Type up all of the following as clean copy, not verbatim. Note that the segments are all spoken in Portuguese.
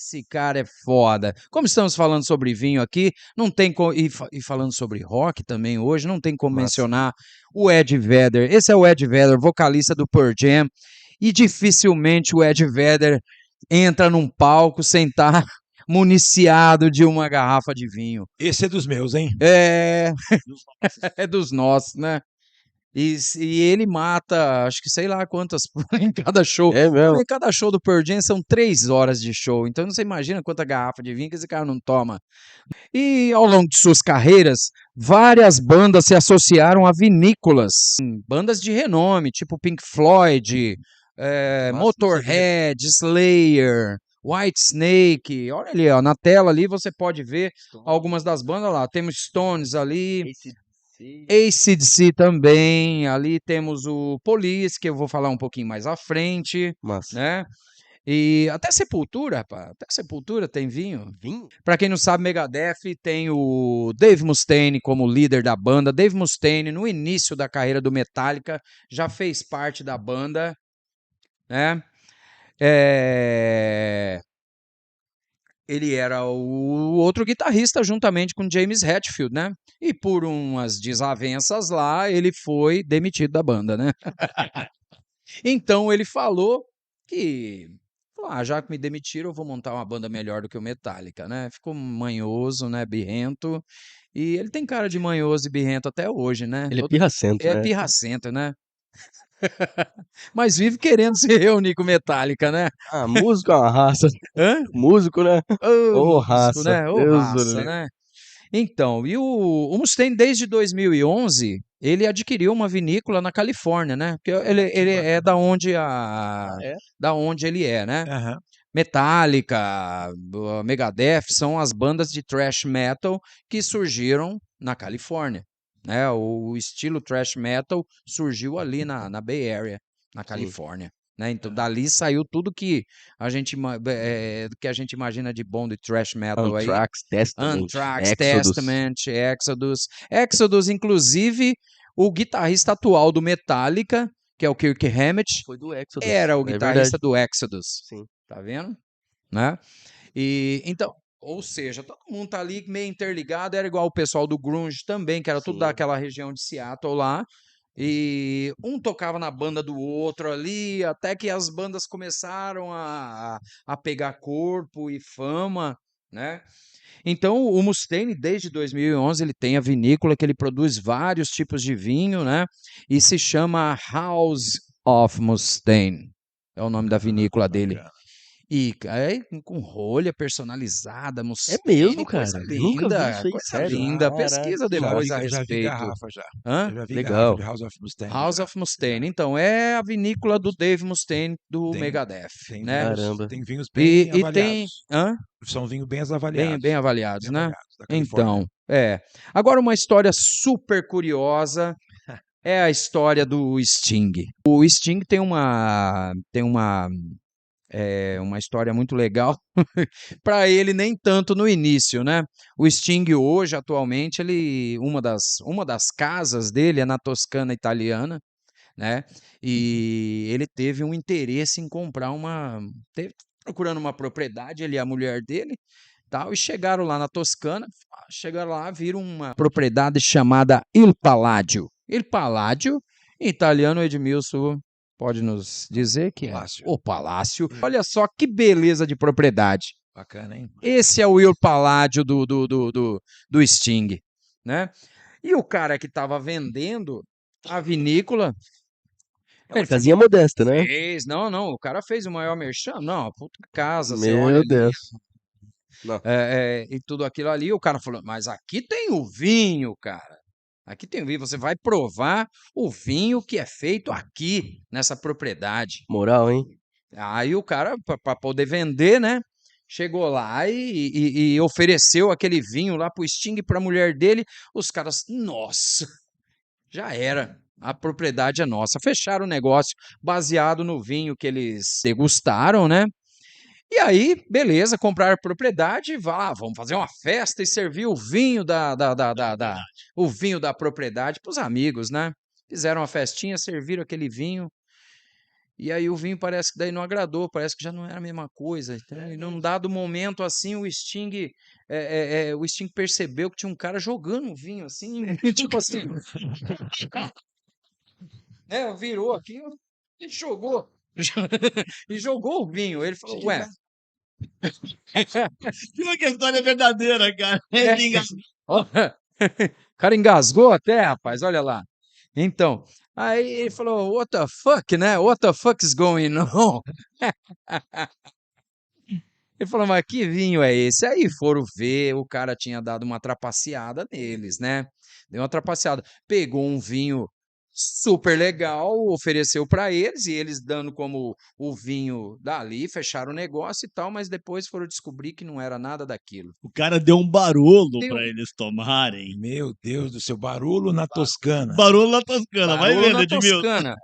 esse cara é foda. Como estamos falando sobre vinho aqui, não tem e falando sobre rock também hoje, não tem como mencionar o Ed Vedder. Esse é o Ed Vedder, vocalista do Pearl Jam, e dificilmente o Ed Vedder entra num palco sem estar municiado de uma garrafa de vinho. Esse é dos meus, hein? É, é dos nossos, né? E ele mata, acho que sei lá quantas em cada show. É mesmo? Em cada show do Pearl Jam são 3 horas de show. Então você imagina quanta garrafa de vinho que esse cara não toma. E ao longo de suas carreiras, várias bandas se associaram a vinícolas. Bandas de renome, tipo Pink Floyd, Motorhead, Slayer, Whitesnake. Olha ali, ó, na tela ali você pode ver algumas das bandas lá. Temos Stones ali. AC/DC também, ali temos o Police, que eu vou falar um pouquinho mais à frente, Massa. né? E até Sepultura, rapaz, até Sepultura tem vinho. Vinho? Pra quem não sabe, Megadeth tem o Dave Mustaine como líder da banda. Dave Mustaine, no início da carreira do Metallica, já fez parte da banda, né? Ele era o outro guitarrista juntamente com James Hetfield, né? E por umas desavenças lá, ele foi demitido da banda, né? Então ele falou que, já que me demitiram, eu vou montar uma banda melhor do que o Metallica, né? Ficou manhoso, né? Birrento. E ele tem cara de manhoso e birrento até hoje, né? Ele é pirracento, É né? pirracento, né? Mas vive querendo se reunir com o Metallica, né? Ah, músico é uma raça. Hã? Músico, né? Ô, Ô, músico, raça. né? Ô, Deus raça, do livre. né? Então, e o Mustaine, desde 2011, ele adquiriu uma vinícola na Califórnia, né? Porque ele é da onde É? da onde ele é, né? Aham. Metallica, Megadeth são as bandas de thrash metal que surgiram na Califórnia, né? O estilo thrash metal surgiu ali na Bay Area, na Sim. Califórnia, né? Então dali saiu tudo que a gente imagina de bom de thrash metal aí. Anthrax, Testament, Anthrax, Exodus. Testament, Exodus, inclusive o guitarrista atual do Metallica, que é o Kirk Hammett, Foi do Exodus. era o É guitarrista verdade. do Exodus. Sim. Tá vendo? Né? E então, ou seja, todo mundo tá ali meio interligado, era igual o pessoal do grunge também, que era tudo Sim. daquela região de Seattle lá. E um tocava na banda do outro ali, até que as bandas começaram a pegar corpo e fama, né? Então, o Mustaine, desde 2011, ele tem a vinícola que ele produz vários tipos de vinho, né? E se chama House of Mustaine. É o nome da vinícola dele. Bacana. E aí, com rolha personalizada, É Mustaine, mesmo, coisa cara. Nunca vi linda, isso aí, coisa sério. linda. Caraca, Pesquisa que depois massa. a Já vi respeito. garrafa já. Hã? Eu já vi Legal. garrafa de House of Mustaine. House já. of Mustaine. Então, é a vinícola do Dave Mustaine do Tem- Megadeth, Tem né? vinhos, Caramba. tem vinhos bem E tem... avaliados. Hã? São vinhos bem avaliados. Bem avaliados, Bem né? avaliados, da Califórnia. Então, Agora, uma história super curiosa é a história do Sting. O Sting tem uma história muito legal. Para ele, nem tanto no início, né? O Sting hoje, atualmente, uma das casas dele é na Toscana italiana, né? E ele teve um interesse em comprar procurando uma propriedade, ele e a mulher dele, tal, e chegaram lá na Toscana, viram uma propriedade chamada Il Palladio. Il Palladio, em italiano, Edmilson pode nos dizer que Palácio. é o palácio. Olha só que beleza de propriedade. Bacana, hein? Esse é o Il Palladio do Sting, né? E o cara que estava vendendo a vinícola, É, casinha modesta, né? não, o cara fez o maior merchan, não, puta casa, você Meu olha ali, Deus. Não. e tudo aquilo ali, o cara falou, mas aqui tem o vinho, cara, aqui tem o vinho, você vai provar o vinho que é feito aqui, nessa propriedade. Moral, hein? Aí o cara, para poder vender, né, chegou lá e ofereceu aquele vinho lá pro Sting, pra mulher dele, os caras, nossa, já era. A propriedade é nossa. Fecharam o negócio baseado no vinho que eles degustaram, né? E aí, beleza, compraram a propriedade, vamos fazer uma festa e servir o vinho o vinho da propriedade para os amigos, né? Fizeram uma festinha, serviram aquele vinho. E aí o vinho parece que daí não agradou, parece que já não era a mesma coisa. Então, e num dado momento assim, o Sting percebeu que tinha um cara jogando o vinho assim, tipo assim, virou aqui e jogou. E jogou o vinho. Ele falou, ué. Pior que a história é verdadeira, cara. Ele engasgou. O cara engasgou até, rapaz, olha lá. Então, aí ele falou, what the fuck, né? What the fuck is going on? Ele falou, mas que vinho é esse? Aí foram ver, o cara tinha dado uma trapaceada neles, né? Deu uma trapaceada. Pegou um vinho super legal, ofereceu para eles, e eles dando como o vinho dali, fecharam o negócio e tal, mas depois foram descobrir que não era nada daquilo. O cara deu um barolo Deu. pra eles tomarem. Meu Deus do céu, barulho na Toscana. Barolo na Toscana, vai Barolo vendo, na Edmilson. Toscana.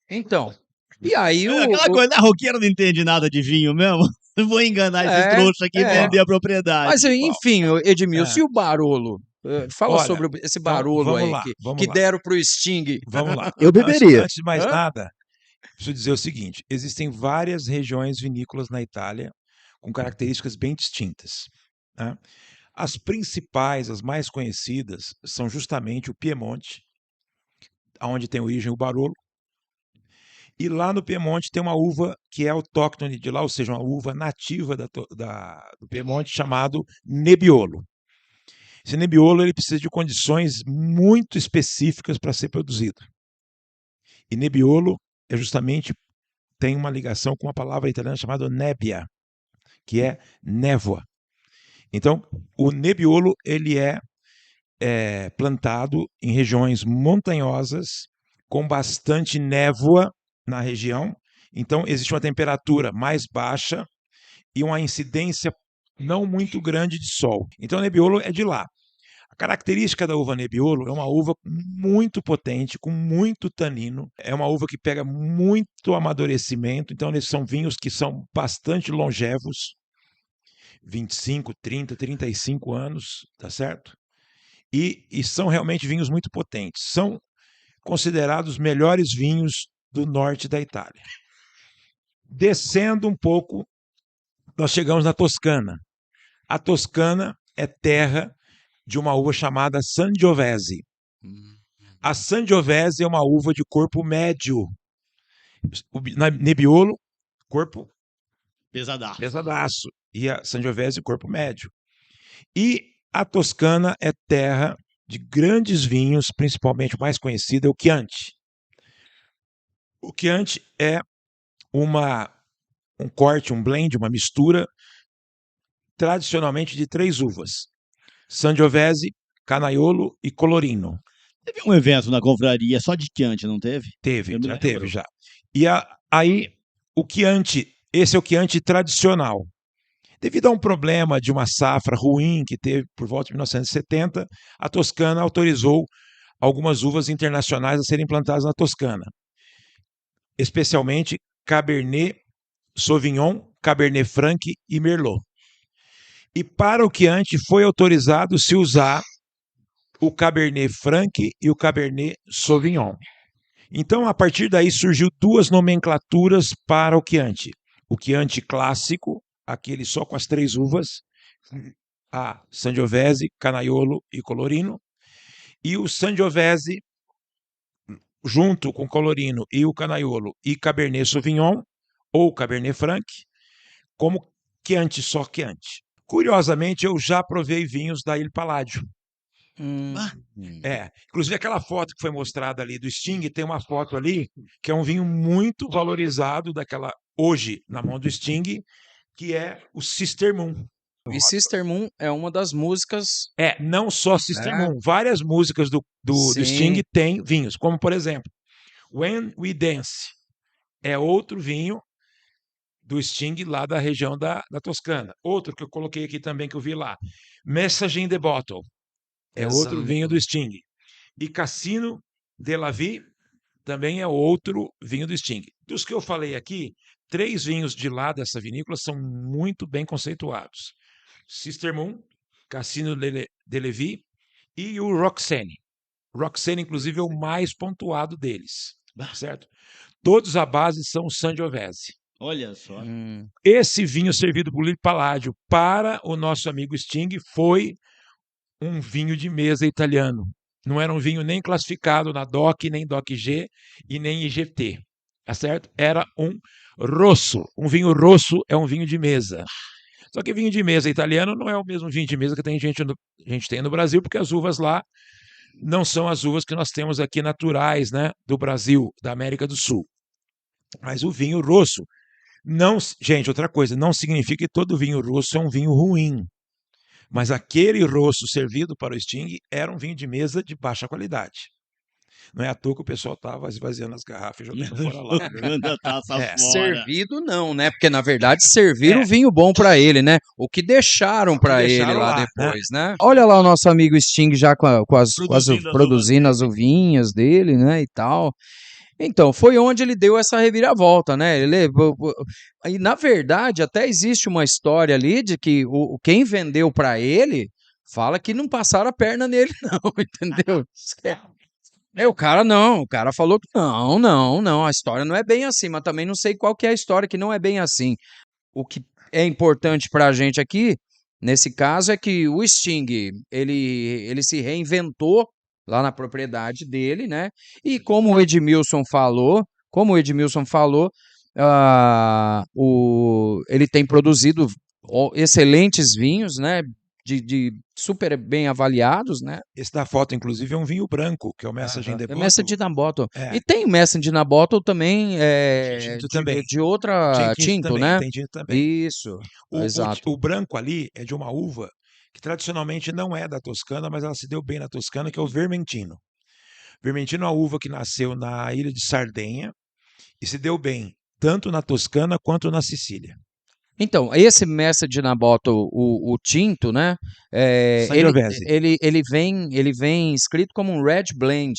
Então, e aí É aquela coisa, roqueiro não entende nada de vinho mesmo. Vou enganar esses trouxas aqui e vender a propriedade. Mas, enfim, Edmilson, É. e o Barolo? Fala Olha, sobre esse então, Barolo vamos aí lá, que vamos lá. deram pro Sting. Vamos lá. Eu beberia. Antes de mais Hã? nada, preciso dizer o seguinte: existem várias regiões vinícolas na Itália com características bem distintas, né? As principais, as mais conhecidas, são justamente o Piemonte, onde tem origem o Barolo. E lá no Piemonte tem uma uva que é autóctone de lá, ou seja, uma uva nativa do Piemonte, chamado Nebbiolo. Esse Nebbiolo ele precisa de condições muito específicas para ser produzido. E Nebbiolo é justamente tem uma ligação com uma palavra italiana chamada nebbia, que é névoa. Então, o Nebbiolo ele é plantado em regiões montanhosas com bastante névoa na região. Então, existe uma temperatura mais baixa e uma incidência não muito grande de sol. Então, o Nebbiolo é de lá. A característica da uva Nebbiolo é uma uva muito potente, com muito tanino. É uma uva que pega muito amadurecimento. Então, eles são vinhos que são bastante longevos. 25, 30, 35 anos, tá certo? E são realmente vinhos muito potentes. São considerados os melhores vinhos do norte da Itália. Descendo um pouco, nós chegamos na Toscana. A Toscana é terra de uma uva chamada Sangiovese. A Sangiovese é uma uva de corpo médio. O Nebbiolo, corpo pesadaço. E a Sangiovese, corpo médio. E a Toscana é terra de grandes vinhos, principalmente o mais conhecido é o Chianti. O Chianti é um corte, um blend, uma mistura tradicionalmente de 3 uvas: Sangiovese, Canaiolo e Colorino. Teve um evento na confraria só de Chianti, não teve? Teve, Eu me já lembro. teve, já. E aí, o Chianti, esse é o Chianti tradicional. Devido a um problema de uma safra ruim que teve por volta de 1970, a Toscana autorizou algumas uvas internacionais a serem plantadas na Toscana, especialmente Cabernet Sauvignon, Cabernet Franc e Merlot. E para o Chianti foi autorizado se usar o Cabernet Franc e o Cabernet Sauvignon. Então, a partir daí surgiu 2 nomenclaturas para o Chianti. O Chianti clássico, aquele só com as 3 uvas, a Sangiovese, Canaiolo e Colorino, e o Sangiovese junto com Colorino e o Canaiolo e Cabernet Sauvignon ou Cabernet Franc, como Chianti, só Chianti. Curiosamente, eu já provei vinhos da Il Palladio. Inclusive aquela foto que foi mostrada ali do Sting, tem uma foto ali que é um vinho muito valorizado daquela hoje na mão do Sting, que é o Sister Moon. E Sister Moon é uma das músicas. Não só Sister Moon, várias músicas do Sting têm vinhos, como por exemplo, When We Dance é outro vinho do Sting lá da região da Toscana. Outro que eu coloquei aqui também que eu vi lá, Message in the Bottle é outro vinho do Sting. E Cassino de la Vie também é outro vinho do Sting. Dos que eu falei aqui, 3 vinhos de lá dessa vinícola são muito bem conceituados: Sister Moon, Cassino de la Vie e o Roxane. Roxane, inclusive, é o mais pontuado deles, certo? todos à base são Sangiovese. Olha só. Esse vinho servido por Lili Palladio para o nosso amigo Sting foi um vinho de mesa italiano. Não era um vinho nem classificado na DOC, nem DOC-G e nem IGT. Tá certo? Era um rosso. Um vinho rosso é um vinho de mesa. Só que vinho de mesa italiano não é o mesmo vinho de mesa que a gente tem no Brasil, porque as uvas lá não são as uvas que nós temos aqui naturais, né, do Brasil, da América do Sul. Mas o vinho rosso, não, gente, outra coisa, não significa que todo vinho rosso é um vinho ruim. Mas aquele rosso servido para o Sting era um vinho de mesa de baixa qualidade. Não é à toa que o pessoal estava esvaziando as garrafas e jogando fora lá. Jogando a taça fora. Servido não, né? Porque, na verdade, serviram vinho bom para ele, né? O que deixaram para ele lá depois, né? Olha lá o nosso amigo Sting já produzindo as uvinhas dele, né? E tal. Então, foi onde ele deu essa reviravolta, né? E, na verdade, até existe uma história ali de que quem vendeu para ele fala que não passaram a perna nele, não, entendeu? O cara falou que não, a história não é bem assim, mas também não sei qual que é a história que não é bem assim. O que é importante pra gente aqui, nesse caso, é que o Sting, ele se reinventou lá na propriedade dele, né? E como o Edmilson falou, ele tem produzido excelentes vinhos, né? De super bem avaliados, né? Esse da foto, inclusive, é um vinho branco, que é o Messaging de Bottle. É Messaging de Bottle. E tem Messaging de Bottle também, de outra tinto, também, né? Tem tinto também. Isso, exato. O branco ali é de uma uva que tradicionalmente não é da Toscana, mas ela se deu bem na Toscana, que é o Vermentino. Vermentino é uma uva que nasceu na ilha de Sardenha e se deu bem tanto na Toscana quanto na Sicília. Então, esse Messaging de Bottle, o tinto, né? Ele vem escrito como um Red Blend,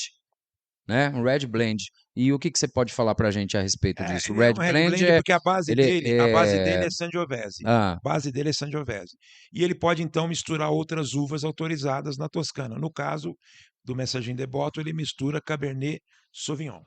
né? Um Red Blend. E o que você pode falar pra gente a respeito disso? O Red Blend porque a base dele é Sangiovese. A base dele é Sangiovese. E ele pode, então, misturar outras uvas autorizadas na Toscana. No caso do Messaging de Bottle, ele mistura Cabernet Sauvignon.